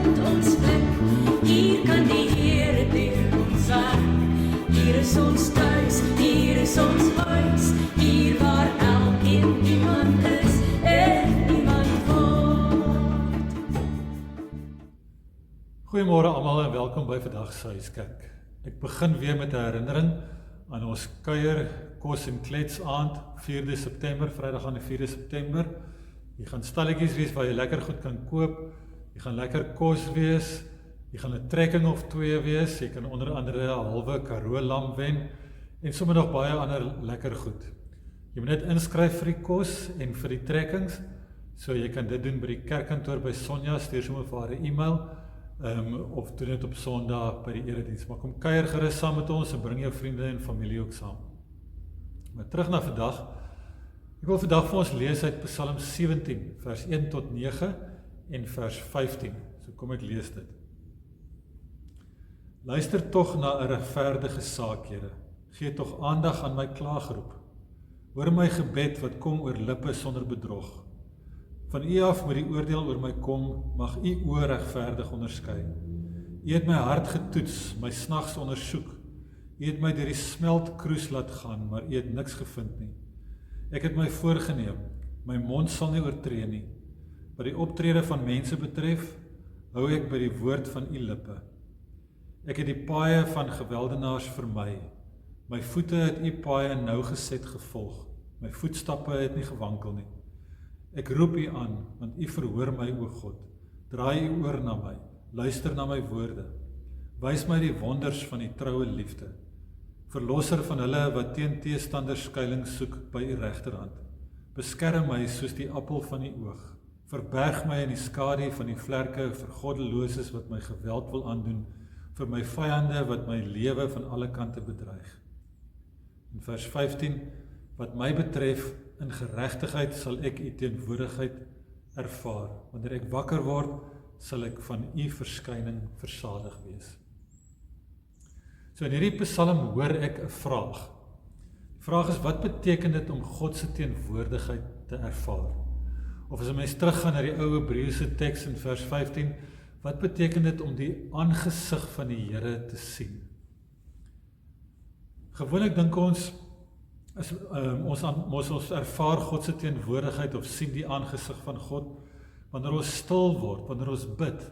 uit ons blik. Hier kan die Here deur ons werk. Hier is ons tuis, hier is ons huis. Hier waar elkeen iemand is en iemand word. Goeiemôre almal en welkom by vandag se huiskerk. Ek begin weer met 'n herinnering aan ons kuier, kos en klets aand, 4de September, Vrydag aan die 4de September. Hier gaan stalletjies wees waar jy lekker goed kan koop. Hier gaan lekker kos wees. Hier gaan 'n trekking of 2 wees. Jy kan onder andere 'n halwe Karoo lam wen en sommer nog baie ander lekker goed. Jy moet net inskryf vir die kos en vir die trekkings. So jy kan dit doen by die kerkkantoor by Sonja, stuur sommer vir haar 'n e-mail. Of doen dit op Sondag by die erediens. Maar kom kuier gerus saam met ons en bring jou vriende en familie ook saam. Maar terug na vandag. Ek wil vandag vir ons lees uit Psalm 17, vers 1 tot 9 en vers 15. So kom ek lees dit. Luister tog na 'n regverdige saak, Here. Gee tog aandag aan my klaagroep. Hoor my gebed wat kom oor lippe sonder bedrog. Van U af moet die oordeel oor my kom, mag U oë regverdig onderskei. U het my hart getoets, my snags ondersoek. U het my deur die smeltkroes laat gaan, maar U het niks gevind nie. Ek het my voorgenem, my mond sal nie oortree nie. Wat die optrede van mense betref, hou ek by die woord van U lippe. Ek het die paaie van geweldenaars vermy. My voete het U paaie nougeset gevolg. My voetstappe het nie gewankel nie. Ek roep U aan, want U verhoor my, o God. Draai U oor na my, luister na my woorde. Wys my die wonders van die troue liefde. Verlosser van hulle wat teen teestanders skuilings soek by U regterhand. Beskerm my soos die appel van U oog. Verberg my in die skadu van die vlerke vir goddeloses wat my geweld wil aandoen, vir my vyande wat my lewe van alle kante bedreig. In vers 15, wat my betref, in geregtigheid sal ek U teenwoordigheid ervaar. Wanneer ek wakker word, sal ek van U verskyning versadig wees. So in hierdie Psalm hoor ek 'n vraag. Die vraag is, wat beteken dit om God se teenwoordigheid te ervaar? Of as 'n mens teruggaan na die ou Hebreëse teks in vers 15, wat beteken dit om die aangesig van die Here te sien? Gewoonlik dink ons, as ons ervaar God se teenwoordigheid of sien die aangesig van God, wanneer ons stil word, wanneer ons bid,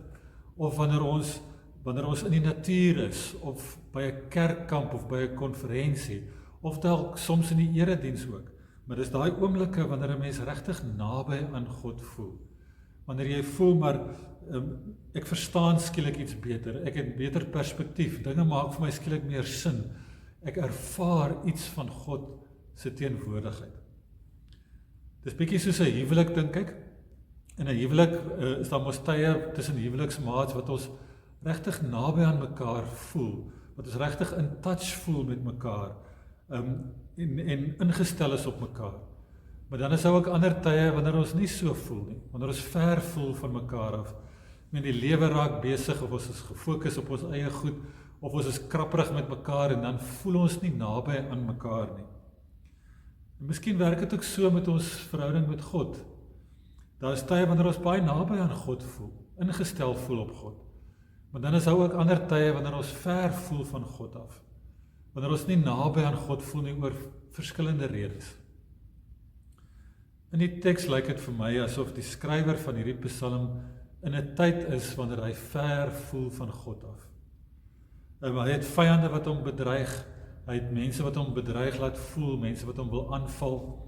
of wanneer ons in die natuur is, of by 'n kerkkamp of by 'n konferensie, of dalk soms in die erediens ook. Maar dis daai oomblikke wanneer 'n mens regtig naby aan God voel. Wanneer jy voel, maar ek verstaan skielik iets beter, ek het beter perspektief, dinge maak vir my skielik meer sin, ek ervaar iets van God se teenwoordigheid. Dis bietjie soos 'n huwelik, dink ek. In 'n huwelik is daar mos tye tussen huweliksmaats wat ons regtig naby aan mekaar voel, wat ons regtig in touch voel met mekaar, en ingestel is op mekaar. Maar dan is daar ook ander tye wanneer ons nie so voel nie, wanneer ons ver voel van mekaar af. Die lewe raak besig, of ons is gefokus op ons eie goed, of ons is krapperig met mekaar, en dan voel ons nie naby aan mekaar nie. En miskien werk dit ook so met ons verhouding met God. Daar is tye wanneer ons baie naby aan God voel, ingestel voel op God. Maar dan is daar ook ander tye wanneer ons ver voel van God af. Wanneer ons nie naby aan God voel nie oor verskillende redes. In die teks lyk dit vir my asof die skrywer van hierdie Psalm in 'n tyd is wanneer hy ver voel van God af. Hy het vyande wat hom bedreig, hy het mense wat hom bedreig laat voel, mense wat hom wil aanval.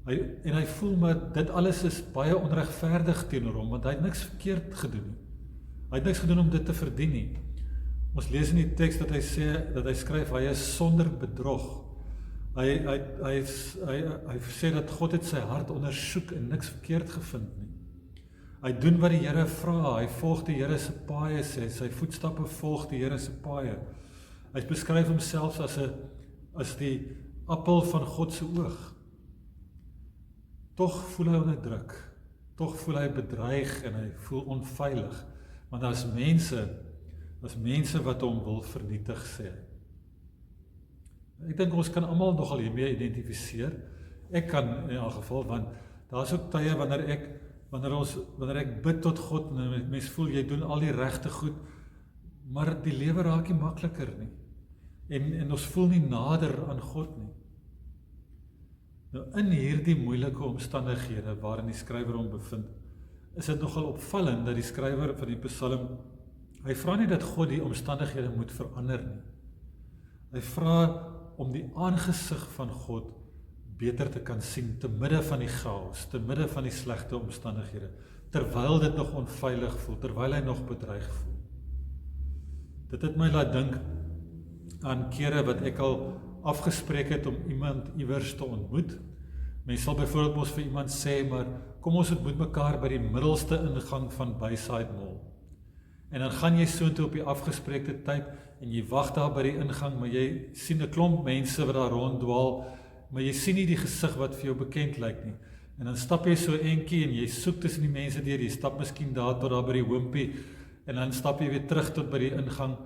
En hy voel maar dit alles is baie onregverdig teenoor hom, want hy het niks verkeerd gedoen nie. Hy het niks gedoen om dit te verdien nie. Ons lees in die teks dat hy skryf, hy is sonder bedrog. Hy sê dat God het sy hart ondersoek en niks verkeerd gevind nie. Hy doen wat die Here vra, hy volg die Here se paaie, sê sy voetstappe volg die Here se paaie. Hy beskryf homself as die appel van God se oog. Tog voel hy onderdruk, tog voel hy bedreig en hy voel onveilig, want daar's mense wat hom wil vernietig, sê hy. Ek dink ons kan almal nogal hiermee identifiseer. Ek kan in elk geval, want daar's ook tye wanneer ek Wanneer ek bid tot God, en mens voel, jy doen al die regte goed, maar die lewe raak nie makliker nie. En ons voel nie nader aan God nie. Nou, in hierdie moeilike omstandighede waarin die skrywer hom bevind, is dit nogal opvallend dat die skrywer van die Psalm, hy vra nie dat God die omstandighede moet verander nie. Hy vra om die aangesig van God beter te kan sien, te midde van die chaos, te midde van die slegte omstandighede, terwyl dit nog onveilig voel, terwyl hy nog bedreig voel. Dit het my laat dink aan kere wat ek al afgespreek het om iemand iewers te ontmoet. Mens sal byvoorbeeld mos vir iemand sê, maar kom ons ontmoet mekaar by die middelste ingang van Bayside Mall. En dan gaan jy so toe op die afgespreekte tyd, en jy wag daar by die ingang, maar jy sien 'n klomp mense wat daar ronddwaal, maar jy sien nie die gesig wat vir jou bekend lyk nie. En dan stap jy so eentjie en jy soek tussen die mense deur, jy stap miskien daar tot daar by die hoompie, en dan stap jy weer terug tot by die ingang,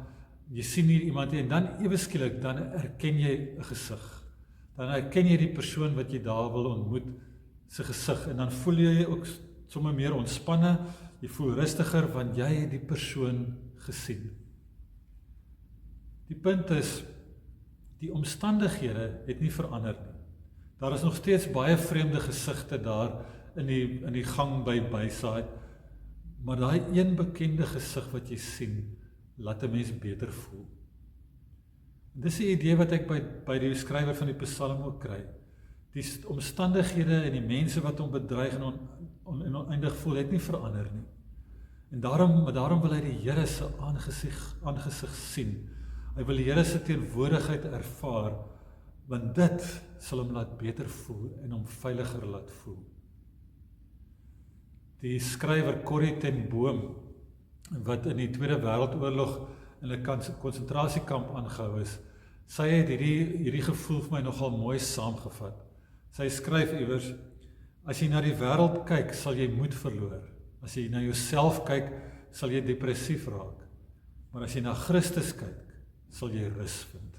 jy sien nie iemand nie, en dan ewe skielik, dan herken jy 'n gesig. Dan herken jy die persoon wat jy daar wil ontmoet, sy gesig, en dan voel jy ook sommer meer ontspanne, jy voel rustiger, want jy het die persoon gesien. Die punt is, die omstandighede het nie verander nie. Daar is nog steeds baie vreemde gesigte daar in die gang by Bayside, maar daai een bekende gesig wat jy sien, laat 'n mens beter voel. Dis die idee wat ek by die skrywer van die Psalm ook kry. Die omstandighede en die mense wat hom bedreig en oneindig voel, het nie verander nie. En daarom wil hy die Here se aangesig sien. Hy wil die Here se teenwoordigheid ervaar, want dit sal hom laat beter voel en hom veiliger laat voel. Die skrywer Corrie ten Boom, wat in die Tweede Wêreldoorlog in 'n konsentrasiekamp aangehou is, sy het hierdie gevoel vir my nogal mooi saamgevat. Sy skryf iewers, as jy na die wêreld kyk, sal jy moed verloor. As jy na jouself kyk, sal jy depressief raak. Maar as jy na Christus kyk, sal jy rus vind.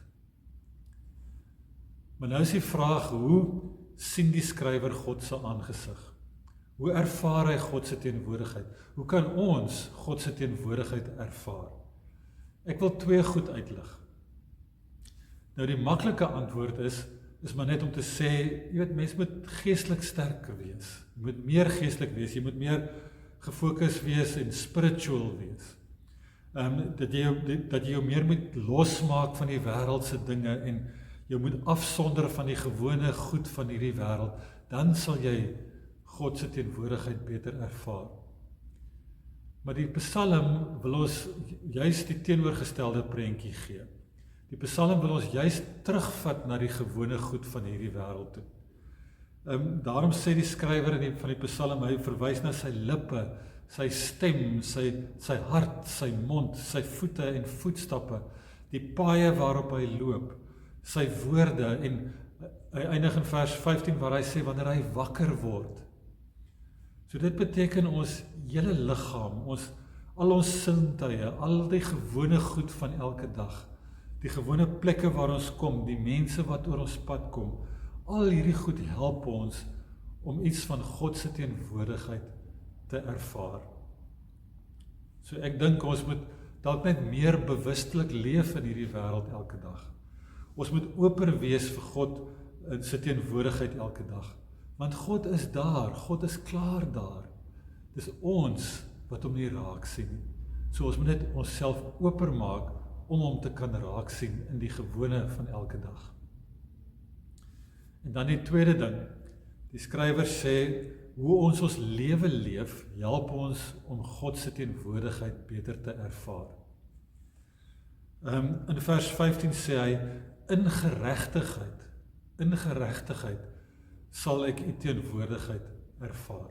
Maar nou is die vraag, hoe sien die skrywer God se aangesig? Hoe ervaar hy God se teenwoordigheid? Hoe kan ons God se teenwoordigheid ervaar? Ek wil 2 goed uitlig. Nou die maklike antwoord is maar net om te sê, jy weet, mens moet geestelik sterker wees. Jy moet meer geestelik wees, jy moet meer gefokus wees en spiritual wees. Dat jy jou meer moet losmaak van die wêreldse dinge en jy moet afsonder van die gewone goed van hierdie wêreld, dan sal jy God se teenwoordigheid beter ervaar. Maar die Psalm wil ons juist die teenoorgestelde prentjie gee. Die Psalm wil ons juist terugvat na die gewone goed van hierdie wêreld toe. Daarom sê die skrywer van die Psalm, hy verwys na sy lippe, sy stem, sy hart, sy mond, sy voete en voetstappe, die paaie waarop hy loop, sy woorde, en hy eindig in vers 15 waar hy sê, wanneer hy wakker word. So dit beteken ons hele liggaam, al ons sintuie, al die gewone goed van elke dag, die gewone plekke waar ons kom, die mense wat oor ons pad kom, al hierdie goed help ons om iets van God se teenwoordigheid te ervaar. So ek dink ons moet dalk net meer bewustelik leef in hierdie wêreld elke dag. Ons moet oper wees vir God se teenwoordigheid elke dag. Want God is daar, God is klaar daar. Dis ons wat hom nie raak sien nie. So ons moet net onsself oper maak om hom te kan raak sien in die gewone van elke dag. En dan die tweede ding, die skrywer sê, hoe ons lewe leef, help ons om God se teenwoordigheid beter te ervaar. In vers 15 sê hy, in geregtigheid sal ek u teenwoordigheid ervaar.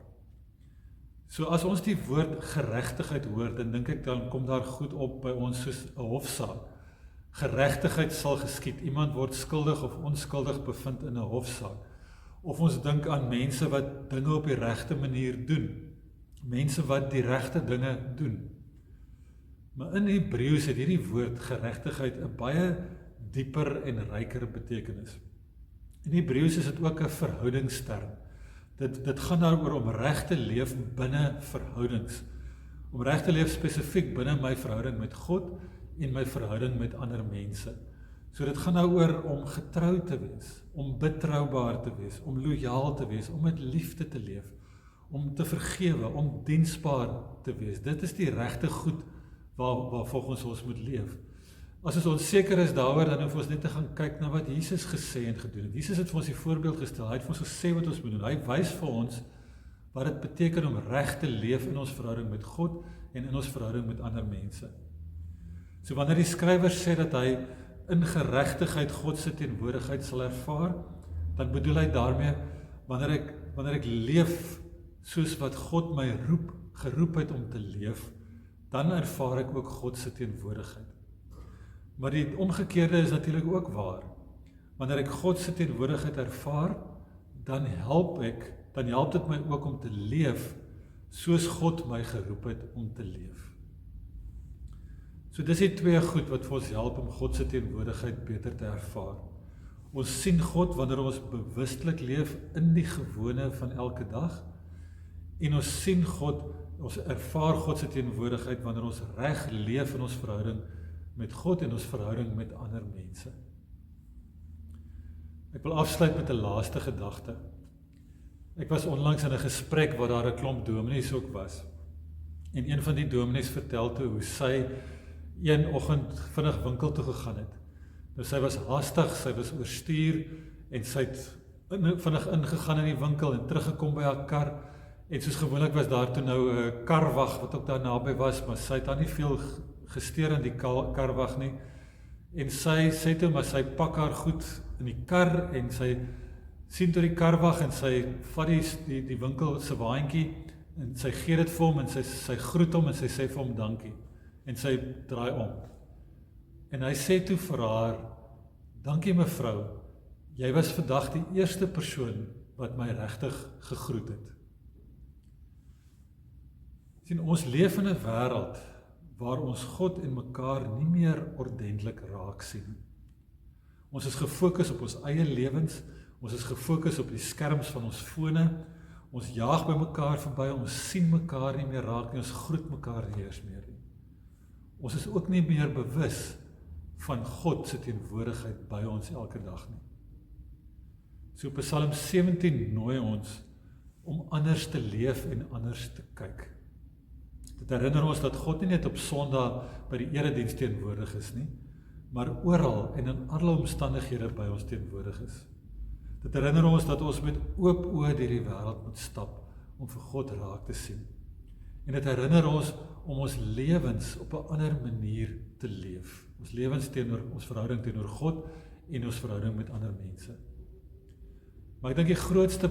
So as ons die woord geregtigheid hoor, dan dink ek dan kom daar goed op by ons soos 'n hofsaak. Geregtigheid sal geskied. Iemand word skuldig of onskuldig bevind in 'n hofsaak. Of ons dink aan mense wat dinge op die regte manier doen. Mense wat die regte dinge doen. Maar in Hebreëus het hierdie woord geregtigheid 'n baie dieper en ryker betekenis. In Hebreëus is dit ook 'n verhoudingsterm. Dit gaan daaroor om reg te leef binne verhoudings. Om reg te leef spesifiek binne my verhouding met God en my verhouding met ander mense. So dit gaan daaroor om getrou te wees, om betroubaar te wees, om lojaal te wees, om met liefde te leef, om te vergewe, om diensbaar te wees. Dit is die regte goed waar volgens ons moet leef. As ons onseker is daaroor, dan hoef ons net te gaan kyk na wat Jesus gesê en gedoen het. Jesus het vir ons die voorbeeld gestel, hy het vir ons gesê wat ons moet doen. Hy wys vir ons wat dit beteken om reg te leef in ons verhouding met God en in ons verhouding met ander mense. So wanneer die skrywer sê dat hy in geregtigheid God se teenwoordigheid sal ervaar, dan bedoel hy daarmee, wanneer ek leef soos wat God my geroep het om te leef, dan ervaar ek ook God se teenwoordigheid. Maar die omgekeerde is natuurlik ook waar. Wanneer ek God se teenwoordigheid ervaar, dan help dit my ook om te leef soos God my geroep het om te leef. So dis die twee goed wat vir ons help om God se teenwoordigheid beter te ervaar. Ons sien God wanneer ons bewustelik leef in die gewone van elke dag, en ons sien ons ervaar God se teenwoordigheid wanneer ons reg leef in ons verhouding met God en ons verhouding met ander mense. Ek wil afsluit met 'n laaste gedagte. Ek was onlangs in 'n gesprek waar daar 'n klomp dominees ook was. En een van die dominees vertel toe hoe sy een oggend vinnig winkel toe gegaan het. Nou sy was haastig, sy was oorstuur en sy het vinnig ingegaan in die winkel en teruggekom by haar kar. En soos gewoonlik was daar toe nou 'n karwag wat ook daar naby was, maar sy het daar nie veel gesteer in die karwag nie. En sy sê toe, maar sy pak haar goed in die kar en sy sien toe die karwag en sy vat die winkel se waantjie en sy gee dit vir hom en sy groet hom en sy sê vir hom dankie. En sy draai om. En hy sê toe vir haar, dankie mevrou, jy was vandag die eerste persoon wat my regtig gegroet het. Sien, ons leef in 'n wêreld waar ons God en mekaar nie meer ordentlik raak sien. Ons is gefokus op ons eie lewens, ons is gefokus op die skerms van ons fone, ons jaag by mekaar verby, ons sien mekaar nie meer raak nie, ons groet mekaar nie eers meer nie. Ons is ook nie meer bewus van God se teenwoordigheid by ons elke dag nie. So Psalm 17 nooi ons om anders te leef en anders te kyk. Dit herinner ons dat God nie net op Sondag by die erediens teenwoordig is nie, maar oral en in alle omstandighede by ons teenwoordig is. Dit herinner ons dat ons met oop oë deur die wêreld moet stap om vir God raak te sien. En dit herinner ons om ons lewens op 'n ander manier te leef. Ons lewens teenoor ons verhouding teenoor God en ons verhouding met ander mense. Maar ek dink die grootste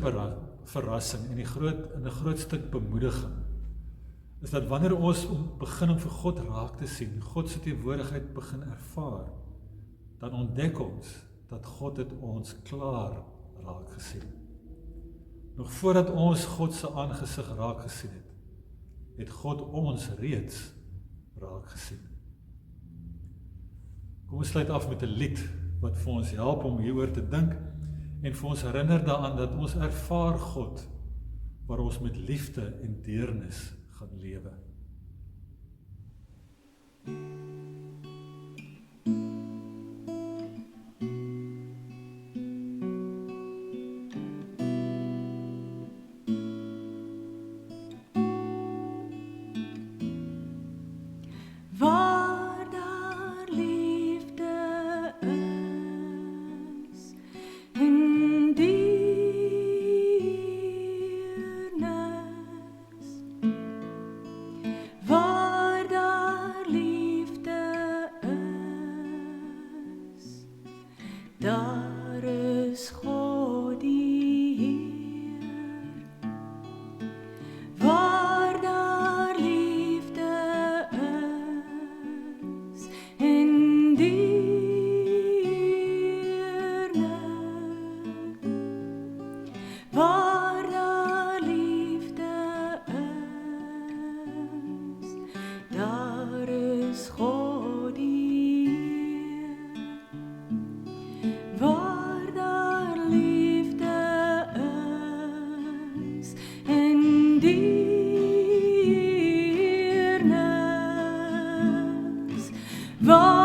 verrassing en 'n groot stuk bemoediging is dat wanneer ons begin om vir God raak te sien, God se teenwoordigheid begin ervaar, dan ontdek ons dat God het ons klaar raak gesien. Nog voordat ons God se aangesig raak gesien het, het God ons reeds raak gesien. Kom ons sluit af met 'n lied wat vir ons help om hieroor te dink en vir ons herinner daaraan dat ons ervaar God waar ons met liefde en deernis gaan lewe. Waar daar liefde is en deernis, waar daar liefde is, daar is God die Heer. Waar daar liefde is en deernis, waar daar liefde is, daar is God die Heer. waar